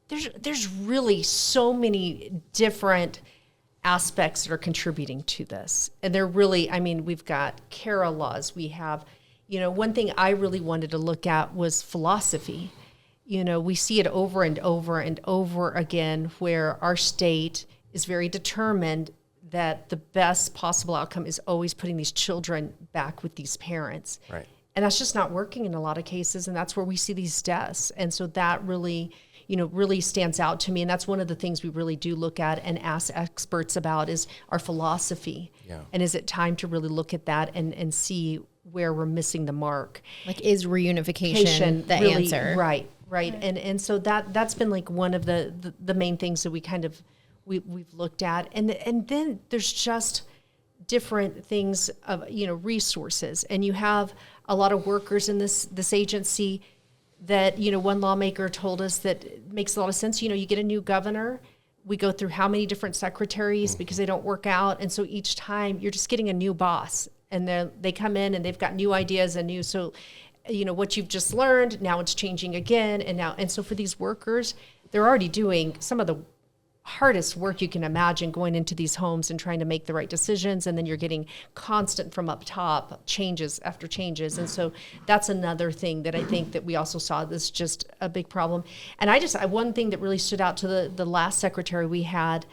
there's really so many different aspects that are contributing to this. And they're really, I mean, we've got CARA laws. We have, one thing I really wanted to look at was philosophy. We see it over and over and over again where our state is very determined that the best possible outcome is always putting these children back with these parents. Right. And that's just not working in a lot of cases. And that's where we see these deaths. And so that really, really stands out to me. And that's one of the things we really do look at and ask experts about is our philosophy. Yeah. And is it time to really look at that and see where we're missing the mark? Like, is reunification the really, answer? Right. And so that's been like one of the main things that we kind of we've looked at. And then there's just different things of, resources. And you have a lot of workers in this agency that, one lawmaker told us that it makes a lot of sense. You get a new governor, we go through how many different secretaries because they don't work out. And so each time you're just getting a new boss, and they come in and they've got new ideas and so, what you've just learned, now it's changing again. And so for these workers, they're already doing some of the hardest work you can imagine, going into these homes and trying to make the right decisions. And then you're getting constant from up top changes after changes. And so that's another thing that I think that we also saw this just a big problem. And one thing that really stood out to the last secretary we had,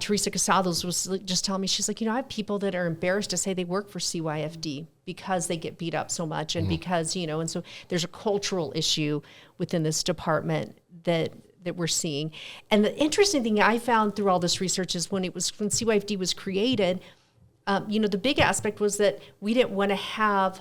Teresa Casados, was just telling me, she's like, I have people that are embarrassed to say they work for CYFD because they get beat up so much. And because, and so there's a cultural issue within this department that we're seeing. And the interesting thing I found through all this research is when CYFD was created, the big aspect was that we didn't want to have,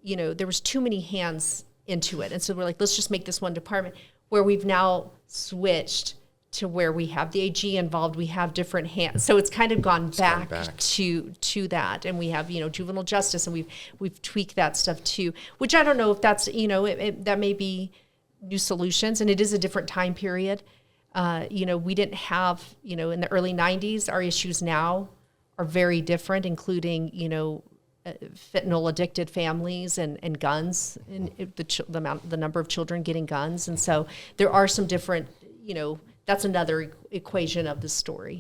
there was too many hands into it. And so we're like, let's just make this one department, where we've now switched to where we have the AG involved, we have different hands. So it's kind of gone back to that. And we have, juvenile justice, and we've tweaked that stuff too, which I don't know if that's, that may be new solutions, and it is a different time period. We didn't have, in the early 90s, our issues now are very different, including, fentanyl addicted families and guns, and the number of children getting guns. And so there are some different, that's another equation of the story.